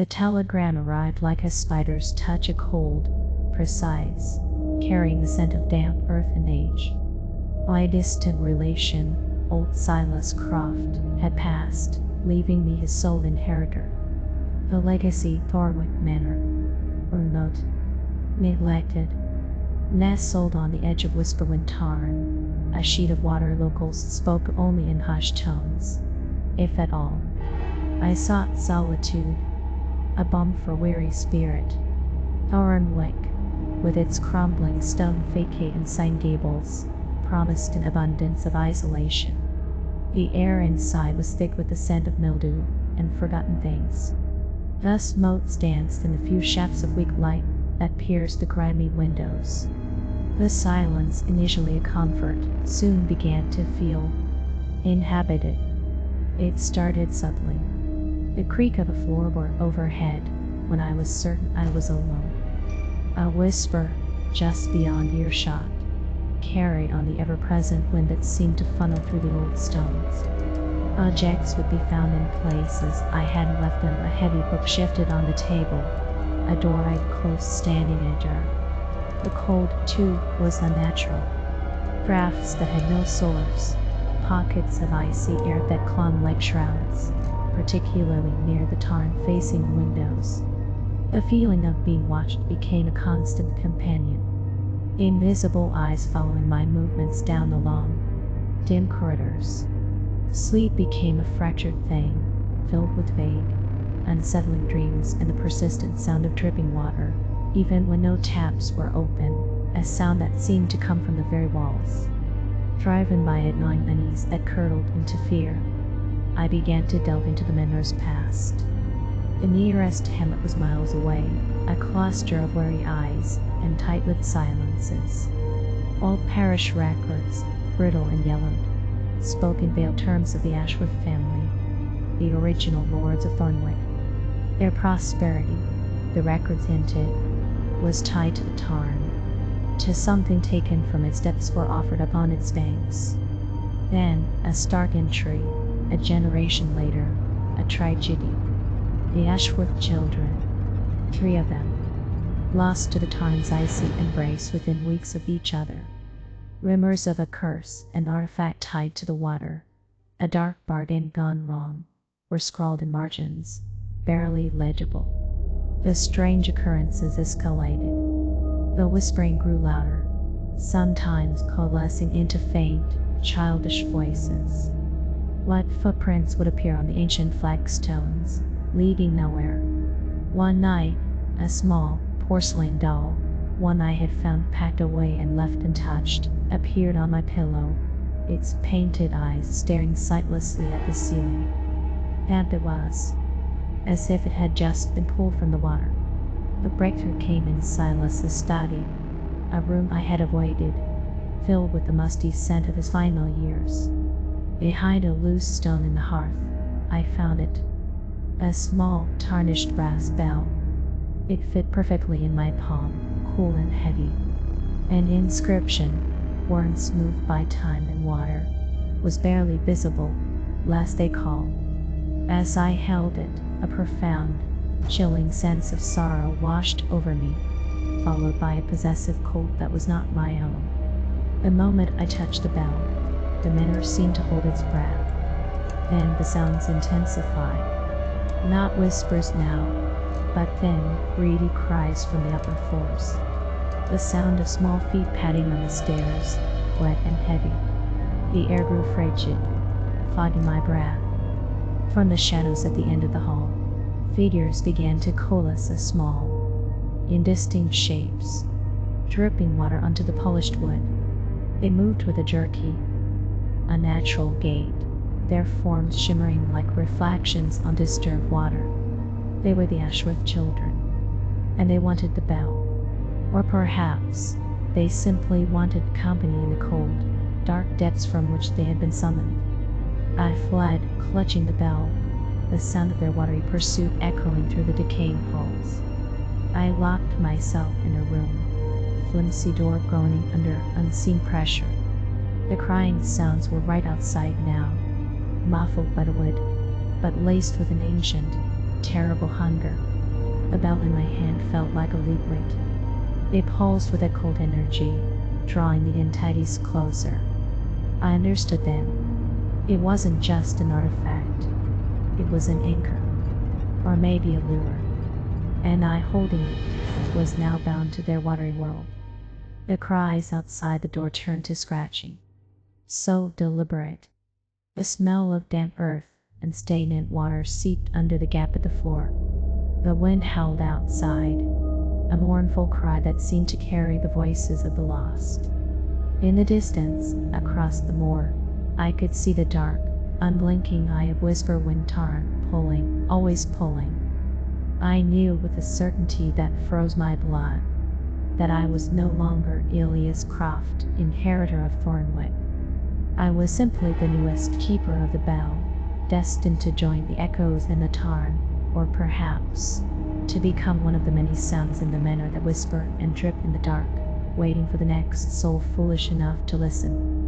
The telegram arrived like a spider's touch, a cold, precise, carrying the scent of damp earth and age. My distant relation, old Silas Croft, had passed, leaving me his sole inheritor. The legacy, Thornwick Manor, remote, neglected, nestled on the edge of Whisperwind Tarn, a sheet of water locals spoke only in hushed tones, if at all. I sought solitude, a balm for weary spirit. Thornwick, with its crumbling stone facade and sign gables, promised an abundance of isolation. The air inside was thick with the scent of mildew and forgotten things. Thus motes danced in the few shafts of weak light that pierced the grimy windows. The silence, initially a comfort, soon began to feel inhabited. It started subtly. The creak of a floorboard overhead, when I was certain I was alone. A whisper, just beyond earshot, carried on the ever-present wind that seemed to funnel through the old stones. Objects would be found in places I hadn't left them, a heavy book shifted on the table, a door I'd closed standing ajar. The cold, too, was unnatural. Drafts that had no source, pockets of icy air that clung like shrouds, particularly near the tarn-facing windows. The feeling of being watched became a constant companion. Invisible eyes following my movements down the long, dim corridors. Sleep became a fractured thing, filled with vague, unsettling dreams and the persistent sound of dripping water, even when no taps were open, a sound that seemed to come from the very walls. Driven by it, gnawing unease that curdled into fear, I began to delve into the manor's past. The nearest hamlet was miles away, a cluster of wary eyes and tight-lipped silences. Old parish records, brittle and yellowed, spoke in veiled terms of the Ashworth family, the original lords of Thornwick. Their prosperity, the records hinted, was tied to the tarn, to something taken from its depths or offered upon its banks. Then, a stark entry, a generation later, a tragedy. The Ashworth children, 3 of them, lost to the tarn's icy embrace within weeks of each other. Rumors of a curse, an artifact tied to the water, a dark bargain gone wrong, were scrawled in margins, barely legible. The strange occurrences escalated. The whispering grew louder, sometimes coalescing into faint, childish voices. What footprints would appear on the ancient flagstones, leading nowhere? One night, a small, porcelain doll, one I had found packed away and left untouched, appeared on my pillow, its painted eyes staring sightlessly at the ceiling. And it was, as if it had just been pulled from the water. The breakthrough came in Silas's study, a room I had avoided, filled with the musty scent of his final years. Behind a loose stone in the hearth, I found it. A small, tarnished brass bell. It fit perfectly in my palm, cool and heavy. An inscription, worn smooth by time and water, was barely visible, lest they call. As I held it, a profound, chilling sense of sorrow washed over me, followed by a possessive cold that was not my own. The moment I touched the bell, the manor seemed to hold its breath. Then the sounds intensified. Not whispers now, but thin, greedy cries from the upper floors. The sound of small feet padding on the stairs, wet and heavy. The air grew frigid, fogging my breath. From the shadows at the end of the hall, figures began to coalesce as small, indistinct shapes, dripping water onto the polished wood. They moved with a jerky, unnatural gait, their forms shimmering like reflections on disturbed water. They were the Ashworth children, and they wanted the bell. Or perhaps they simply wanted company in the cold, dark depths from which they had been summoned. I fled, clutching the bell, the sound of their watery pursuit echoing through the decaying halls. I locked myself in a room, flimsy door groaning under unseen pressure. The crying sounds were right outside now, muffled by the wood, but laced with an ancient, terrible hunger. The bell in my hand felt like a liquid. It pulsed with a cold energy, drawing the entities closer. I understood then. It wasn't just an artifact. It was an anchor. Or maybe a lure. And I, holding it, was now bound to their watery world. The cries outside the door turned to scratching. So deliberate. The smell of damp earth and stagnant water seeped under the gap at the floor. The wind howled outside, a mournful cry that seemed to carry the voices of the lost. In the distance, across the moor, I could see the dark, unblinking eye of Whisperwind Tarn, pulling, always pulling. I knew with a certainty that froze my blood that I was no longer Elias Croft, inheritor of Thornwick. I was simply the newest keeper of the bell, destined to join the echoes in the tarn, or perhaps to become one of the many sounds in the manor that whisper and drip in the dark, waiting for the next soul foolish enough to listen.